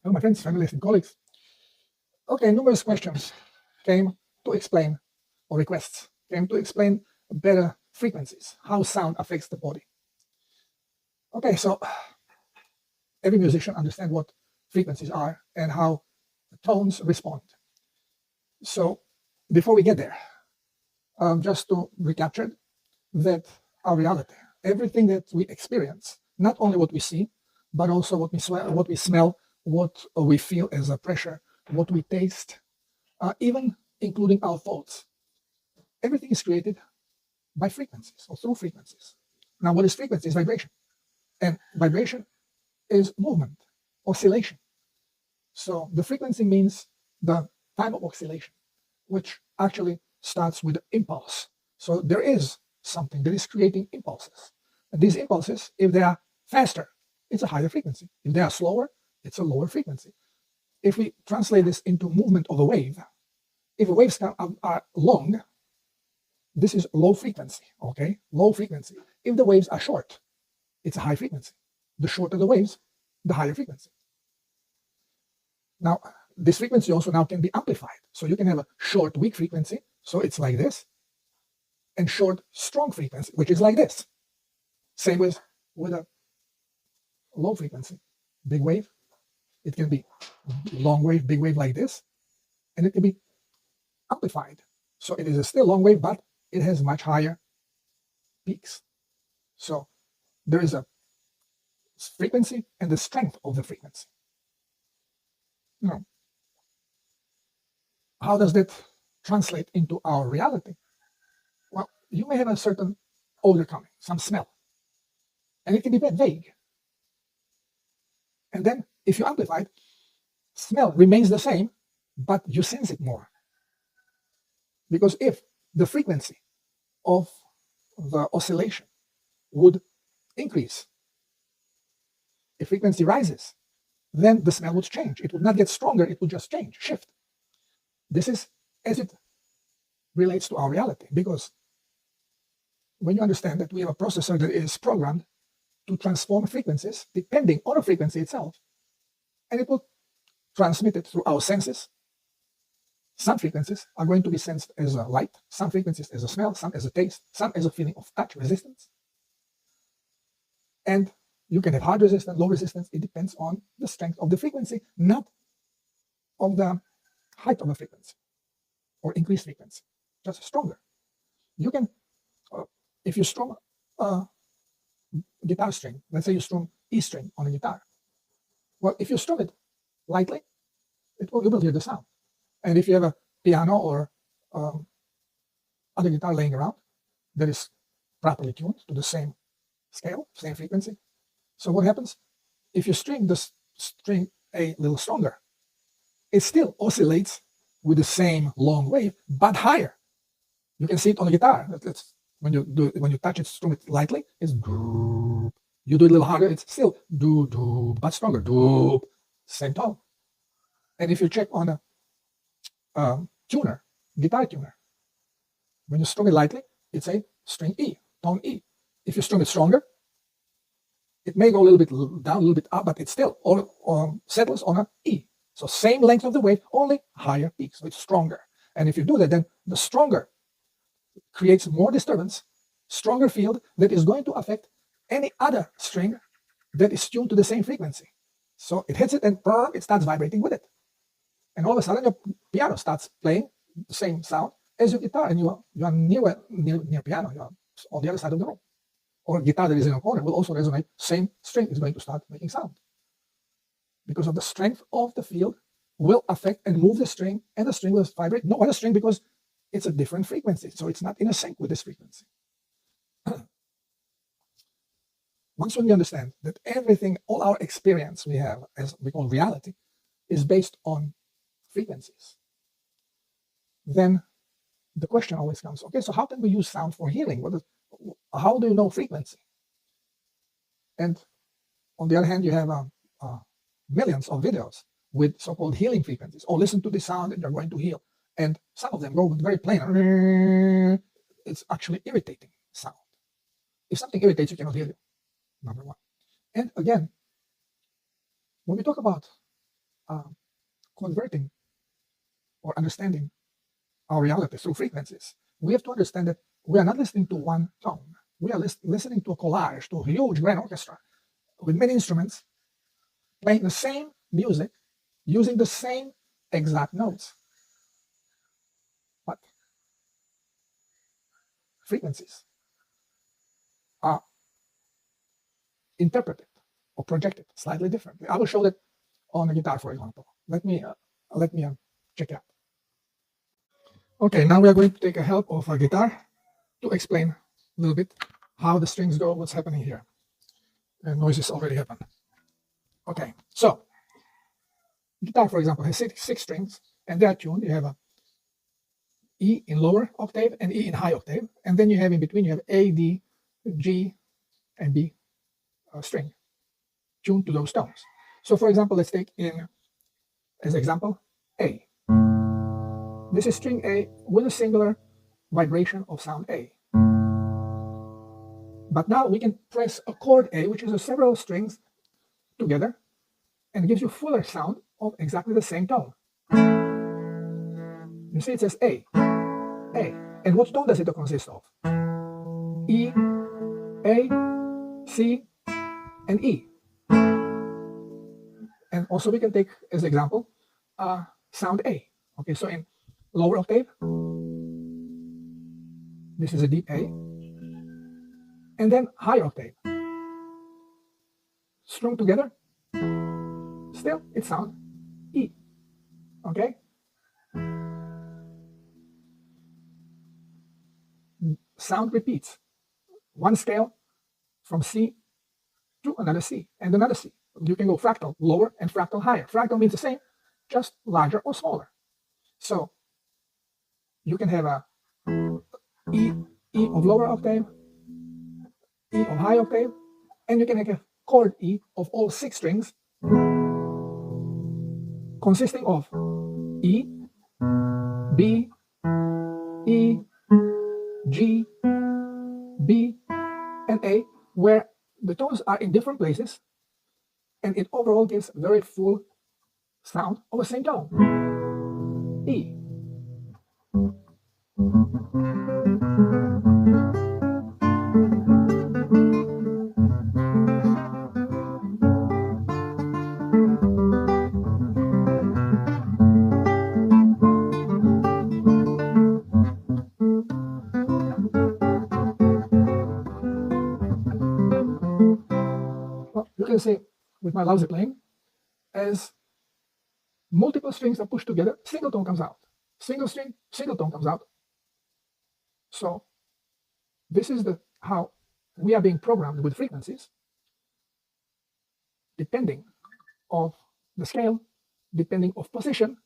Hello, my friends, families, and colleagues. Okay, numerous questions came to explain, or requests came to explain better frequencies, how sound affects the body. Okay, so every musician understands what frequencies are and how tones respond. So before we get there, just to recapture that our reality, everything that we experience, not only what we see, but also what we smell, what we feel as a pressure, what we taste, even including our thoughts. Everything is created by frequencies or through frequencies. Now, what is frequency? Is vibration. And vibration is movement, oscillation. So the frequency means the time of oscillation, which actually starts with the impulse. So there is something that is creating impulses. And these impulses, if they are faster, it's a higher frequency. If they are slower, it's a lower frequency. If we translate this into movement of a wave, if the waves are long, this is low frequency, okay? Low frequency. If the waves are short, it's a high frequency. The shorter the waves, the higher frequency. Now, this frequency also now can be amplified. So you can have a short, weak frequency, so it's like this, and short, strong frequency, which is like this. Same with a low frequency, big wave. It can be long wave, big wave like this, and it can be amplified. So it is still long wave, but it has much higher peaks. So there is a frequency and the strength of the frequency. Now, how does that translate into our reality? Well, you may have a certain odor coming, some smell, and it can be very vague. And then if you amplify it, smell remains the same, but you sense it more. Because if the frequency of the oscillation would increase, if frequency rises, then the smell would change. It would not get stronger, it would just change, shift. This is as it relates to our reality, because when you understand that we have a processor that is programmed to transform frequencies depending on a frequency itself, and it will transmit it through our senses. Some frequencies are going to be sensed as a light, some frequencies as a smell, some as a taste, some as a feeling of touch, resistance. And you can have hard resistance, low resistance. It depends on the strength of the frequency, not on the height of the frequency or increased frequency, just stronger. You can, if you strum a guitar string, let's say you strum E string on a guitar. Well, if you strum it lightly, you will hear the sound. And if you have a piano or other guitar laying around that is properly tuned to the same scale, same frequency, so what happens? If you string the string a little stronger, it still oscillates with the same long wave, but higher. You can see it on the guitar. When you touch it, strum it lightly, it's doo. You do it a little harder, it's still doo doo, but stronger doo. Same tone. And if you check on a tuner, guitar tuner, when you strum it lightly, it's a string E, tone E. If you strum it stronger, it may go a little bit down, a little bit up, but it still all settles on an E. So same length of the wave, only higher peak, so it's stronger. And if you do that, then the stronger creates more disturbance, stronger field that is going to affect any other string that is tuned to the same frequency. So it hits it and it starts vibrating with it. And all of a sudden your piano starts playing the same sound as your guitar, and you are near piano, you are on the other side of the room. Or a guitar that is in a corner will also resonate, same string is going to start making sound. Because of the strength of the field will affect and move the string, and the string will vibrate. No other string, because it's a different frequency, so it's not in a sync with this frequency. Once we understand that everything, all our experience we have, as we call reality, is based on frequencies, then the question always comes, okay, so how can we use sound for healing? How do you know frequency? And on the other hand, you have millions of videos with so-called healing frequencies. Oh, listen to the sound and you're going to heal. And some of them go with very plain. It's actually irritating sound. If something irritates you, cannot heal you, number one. And again, when we talk about converting or understanding our reality through frequencies, we have to understand that we are not listening to one tone. We are listening to a collage, to a huge grand orchestra with many instruments playing the same music using the same exact notes. But frequencies are interpreted or projected slightly differently. I will show that on a guitar, for example. Let me check it out. Okay, now we are going to take a help of a guitar to explain a little bit how the strings go, what's happening here. And noises already happened. Okay, so guitar, for example, has six strings, and they are tuned. You have a E in lower octave and E in high octave, and then you have in between, you have A, D, G, and B string tuned to those tones. So for example, let's take in as example A. This is string A with a singular vibration of sound A. But now we can press a chord A, which is several strings together, and it gives you fuller sound of exactly the same tone. You see it says A. A. And what tone does it consist of? E, A, C, and E. And also we can take as example sound A. Okay, so in lower octave, this is a deep A, and then higher octave, strung together, still it sounds E. Okay, sound repeats one scale from C to another C and another C. You can go fractal lower and fractal higher. Fractal means the same, just larger or smaller. So you can have a E of lower octave, E of high octave, and you can have a chord E of all six strings consisting of E, B, E, G, B, and A, where the tones are in different places, and it overall gives very full sound of the same tone. E. Well, you can see with my lousy playing, as multiple strings are pushed together, single tone comes out. Single string, single tone comes out. So this is how we are being programmed with frequencies, depending of the scale, depending of position,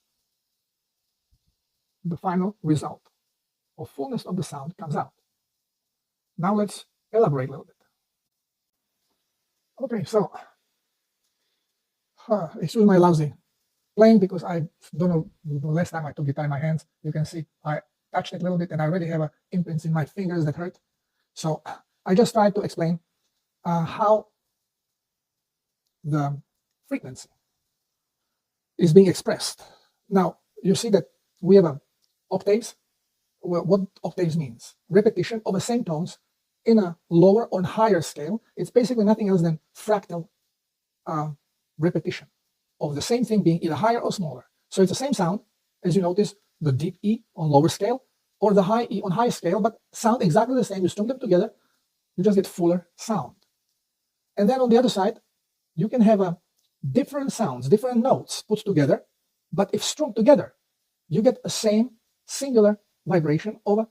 the final result of fullness of the sound comes out. Now let's elaborate a little bit. Okay, so excuse my lousy playing, because I don't know, the last time I took guitar in my hands, you can see I touched it a little bit and I already have imprints in my fingers that hurt. So I just tried to explain how the frequency is being expressed. Now you see that we have octaves. Well, what octaves means? Repetition of the same tones in a lower or higher scale. It's basically nothing else than fractal repetition of the same thing being either higher or smaller. So it's the same sound, as you notice, the deep E on lower scale or the high E on high scale, but sound exactly the same. You string them together, you just get fuller sound. And then on the other side, you can have different sounds, different notes put together, but if strung together, you get the same singular vibration of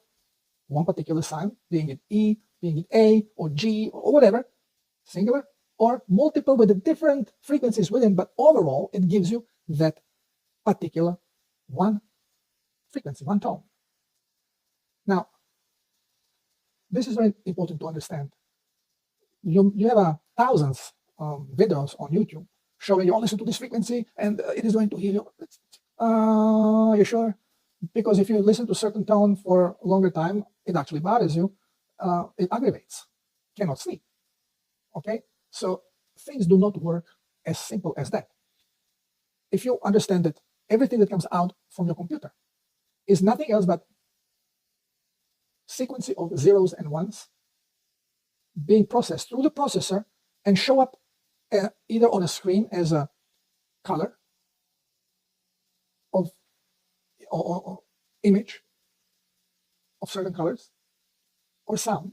one particular sound, being it E, being it A, or G, or whatever, singular, or multiple with the different frequencies within, but overall it gives you that particular one frequency, one tone. Now, this is very important to understand. You have thousands of videos on YouTube showing you, listen to this frequency and it is going to heal you. Are you sure? Because if you listen to a certain tone for a longer time, it actually bothers you. It aggravates. Cannot sleep. Okay? So things do not work as simple as that. if you understand that everything that comes out from your computer is nothing else but sequence of zeros and ones being processed through the processor and show up either on a screen as a color of or image of certain colors or sound,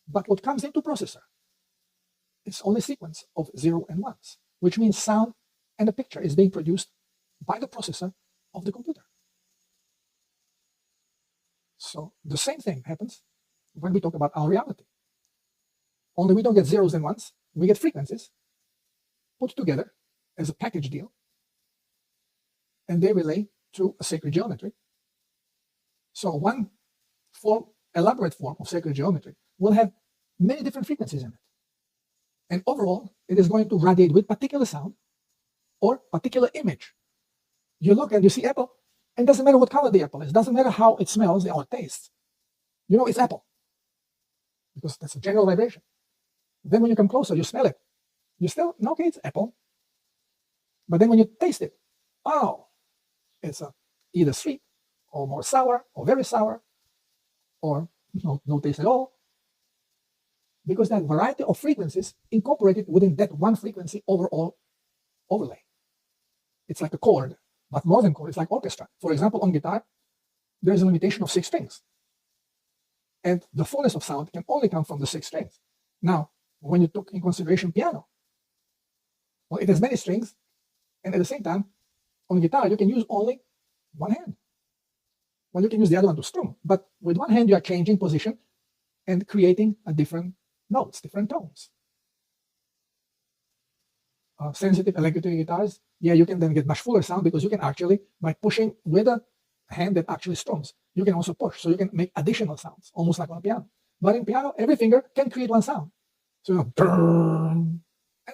but what comes into processor is only sequence of 0 and 1s, which means sound and a picture is being produced by the processor of the computer. So the same thing happens when we talk about our reality. Only we don't get zeros and ones, we get frequencies put together as a package deal, and they relate to a sacred geometry. So one elaborate form of sacred geometry will have many different frequencies in it. And overall, it is going to radiate with particular sound or particular image. You look and you see apple, and it doesn't matter what color the apple is, doesn't matter how it smells or tastes. You know it's apple, because that's a general vibration. Then when you come closer, you smell it. You still, okay, it's apple. But then when you taste it, oh, it's either sweet or more sour or very sour or no taste at all. Because that variety of frequencies incorporated within that one frequency overall overlay. It's like a chord, but more than chord, it's like orchestra. For example, on guitar, there's a limitation of 6 strings. And the fullness of sound can only come from the 6 strings. Now, when you took in consideration piano, well, it has many strings, and at the same time, on guitar, you can use only one hand. Well, you can use the other one to strum, but with one hand, you are changing position and creating a different notes, different tones. Sensitive electric guitars, yeah, you can then get much fuller sound because you can actually, by pushing with a hand that actually strums, you can also push, so you can make additional sounds, almost like on a piano. But in piano, every finger can create one sound. So and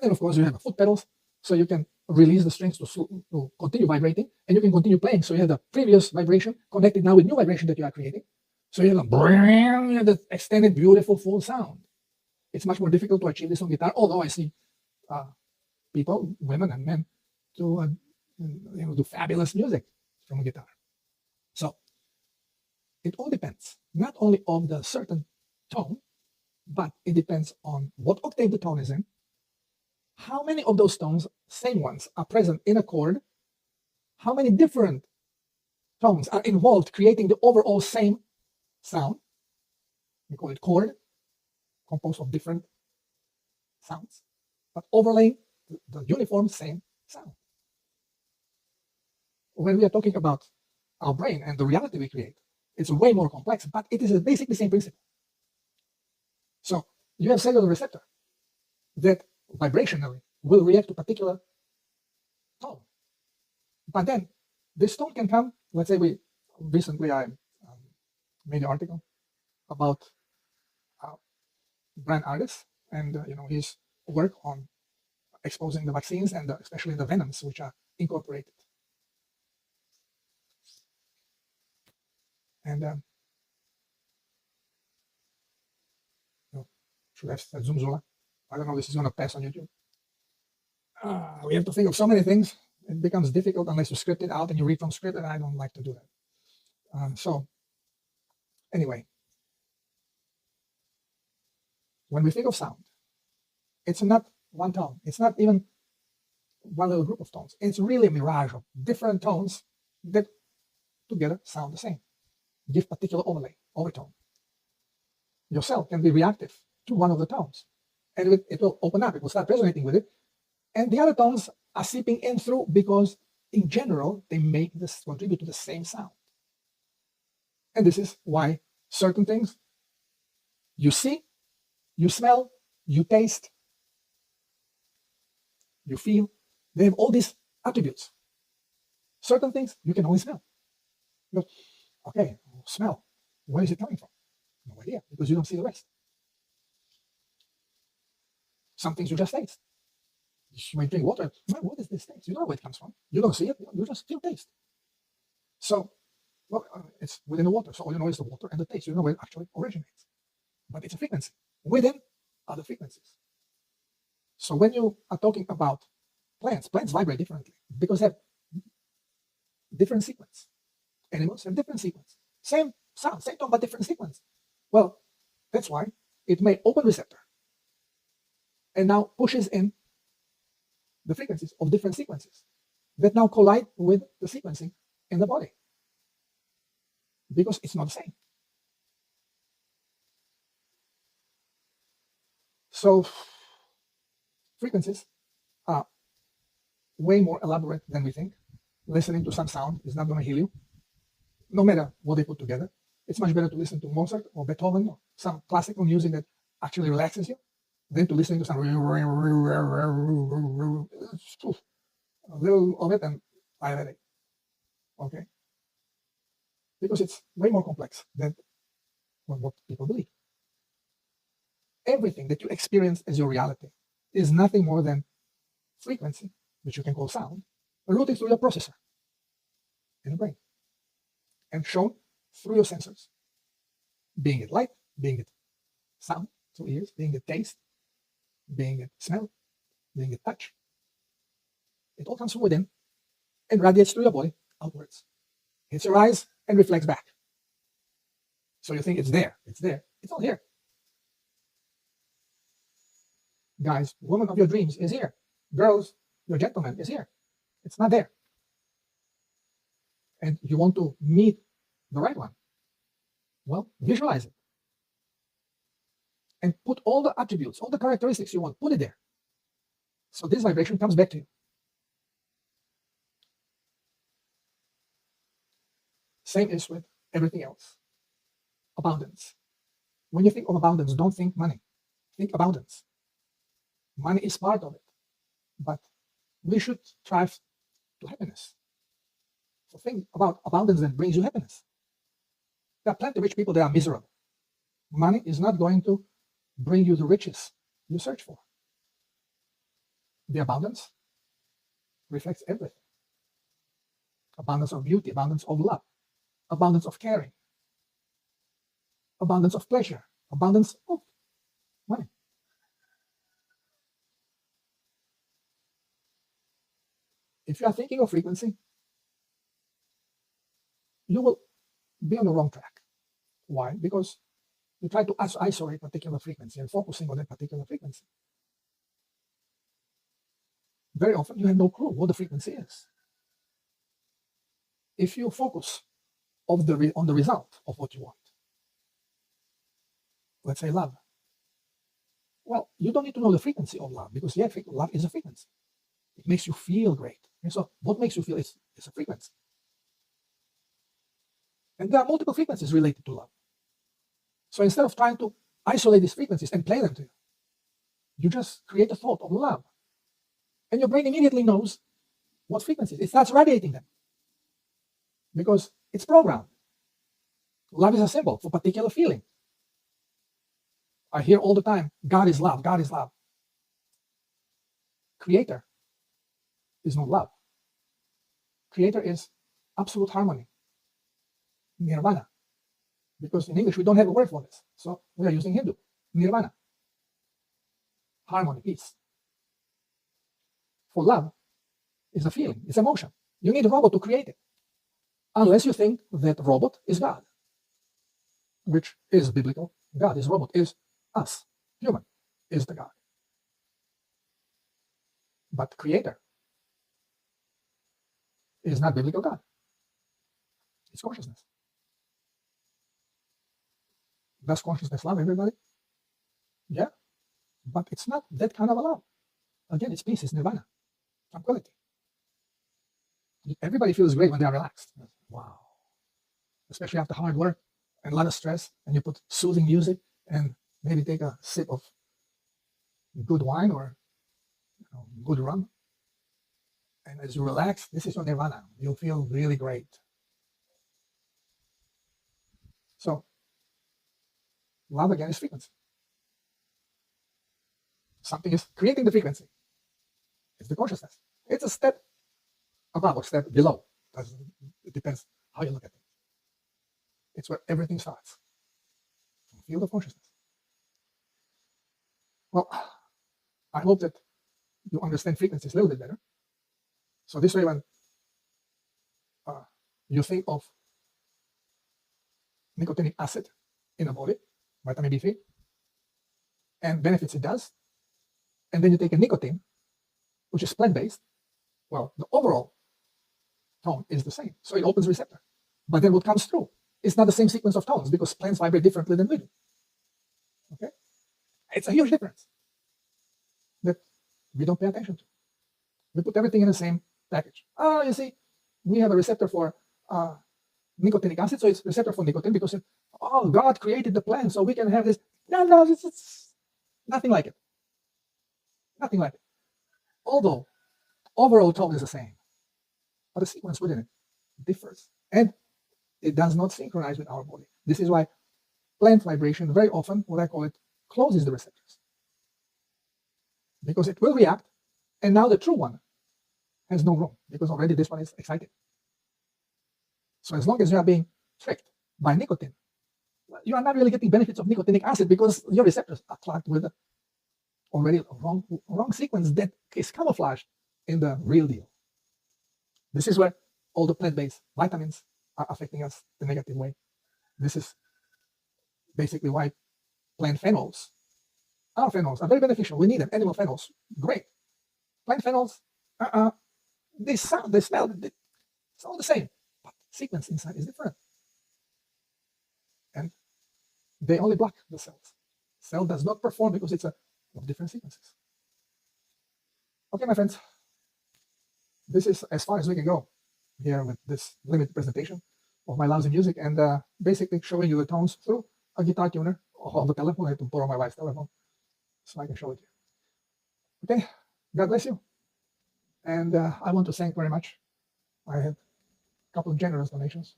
then of course you have foot pedals, so you can release the strings to continue vibrating, and you can continue playing. So you have the previous vibration connected now with new vibration that you are creating. So you have the extended, beautiful, full sound. It's much more difficult to achieve this on guitar, although I see people, women and men, to do fabulous music from a guitar. So it all depends, not only on the certain tone, but it depends on what octave the tone is in, how many of those tones, same ones, are present in a chord, how many different tones are involved creating the overall same sound. We call it chord, composed of different sounds, but overlaying the uniform same sound. When we are talking about our brain and the reality we create, it's way more complex, but it is basically the same principle. So you have cellular receptor that vibrationally will react to particular tone. But then this tone can come, let's say recently I made an article about Brian Ardis and his work on exposing the vaccines and especially the venoms which are incorporated. And should have said Zoom. I don't know, this is going to pass on YouTube. We have to think of so many things. It becomes difficult unless you script it out and you read from script, and I don't like to do that. So anyway, when we think of sound, it's not one tone. It's not even one little group of tones. It's really a mirage of different tones that together sound the same, give particular overtone. Your cell can be reactive to one of the tones, and it will open up, it will start resonating with it, and the other tones are seeping in through because in general they contribute to the same sound. And this is why certain things you see, you smell, you taste, you feel, they have all these attributes. Certain things you can only smell. You go, okay, smell, where is it coming from? No idea, because you don't see the rest. Some things you just taste. You might drink water. What is this taste? You don't know where it comes from. You don't see it. You just feel taste. So, it's within the water. So all you know is the water and the taste. You don't know where it actually originates. But it's a frequency within other frequencies. So when you are talking about Plants vibrate differently because they have different sequence. Animals have different sequence. Same sound, same tone, but different sequence. Well, that's why it may open receptor and now pushes in the frequencies of different sequences that now collide with the sequencing in the body because it's not the same. So frequencies are way more elaborate than we think. Listening to some sound is not going to heal you, no matter what they put together. It's much better to listen to Mozart or Beethoven or some classical music that actually relaxes you than to listening to some a little of it and I have a headache. Okay? Because it's way more complex than what people believe. Everything that you experience as your reality is nothing more than frequency, which you can call sound, routed through your processor in the brain and shown through your sensors, being it light, being it sound through ears, being it taste, being it smell, being it touch. It all comes from within and radiates through your body outwards, hits your eyes and reflects back. So you think it's there, it's all here. Guys, woman of your dreams is here. Girls, your gentleman is here. It's not there. And you want to meet the right one. Well, visualize it. And put all the attributes, all the characteristics you want, put it there. So this vibration comes back to you. Same is with everything else. Abundance. When you think of abundance, don't think money. Think abundance. Money is part of it. But we should strive to happiness. So think about abundance that brings you happiness. There are plenty of rich people that are miserable. Money is not going to bring you the riches you search for. The abundance reflects everything. Abundance of beauty, abundance of love, abundance of caring, abundance of pleasure, abundance of money. If you are thinking of frequency, you will be on the wrong track. Why? Because you try to isolate a particular frequency and focusing on that particular frequency. Very often you have no clue what the frequency is. If you focus on the result of what you want, let's say love, well, you don't need to know the frequency of love because love is a frequency. It makes you feel great. And so what makes you feel is a frequency. And there are multiple frequencies related to love. So instead of trying to isolate these frequencies and play them to you, you just create a thought of love. And your brain immediately knows what frequencies. It starts radiating them because it's programmed. Love is a symbol for a particular feeling. I hear all the time, God is love, God is love. Creator is not love. Creator is absolute harmony, nirvana. Because in English we don't have a word for this, so we are using Hindu, nirvana. Harmony, peace. For love is a feeling, it's emotion. You need a robot to create it. Unless you think that robot is God, which is biblical. God is robot, is us, human, is the God. But creator is not biblical God. It's consciousness. Does consciousness love everybody? Yeah. But it's not that kind of a love. Again, it's peace, it's nirvana, tranquility. Everybody feels great when they are relaxed. Wow. Especially after hard work and a lot of stress, and you put soothing music and maybe take a sip of good wine or good rum. And as you relax, this is your nirvana. You'll feel really great. So, love again is frequency. Something is creating the frequency. It's the consciousness. It's a step above or step below. It depends how you look at it. It's where everything starts. Field of consciousness. Well, I hope that you understand frequencies a little bit better. So this way, when you think of nicotinic acid in the body, vitamin B3, and benefits it does, and then you take a nicotine, which is plant-based, well, the overall tone is the same. So it opens the receptor. But then what comes through, it's not the same sequence of tones because plants vibrate differently than we do. Okay? It's a huge difference that we don't pay attention to. We put everything in the same package. Oh, you see, we have a receptor for nicotinic acid, so it's receptor for nicotine because God created the plant so we can have this. No, it's nothing like it. Nothing like it. Although overall tone is the same, but the sequence within it differs, and it does not synchronize with our body. This is why plant vibration very often, what I call it, closes the receptors, because it will react, and now the true one has no room because already this one is excited. So as long as you are being tricked by nicotine, you are not really getting benefits of nicotinic acid because your receptors are clogged with already a wrong sequence that is camouflaged in the real deal. This is where all the plant-based vitamins are affecting us the negative way. This is basically why plant phenols, our phenols, are very beneficial. We need them. Animal phenols, great. Plant phenols, they sound, they smell, it's all the same, but sequence inside is different. And they only block the cells. Cell does not perform because it's of different sequences. Okay, my friends, this is as far as we can go here with this limited presentation of my lousy music, and basically showing you the tones through a guitar tuner on the telephone. I had to borrow my wife's telephone so I can show it to you. Okay, God bless you. And I want to thank very much. I had a couple of generous donations.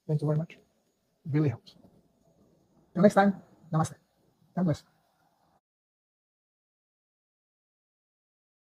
Thank you very much. It really helps. Till next time, namaste. God bless.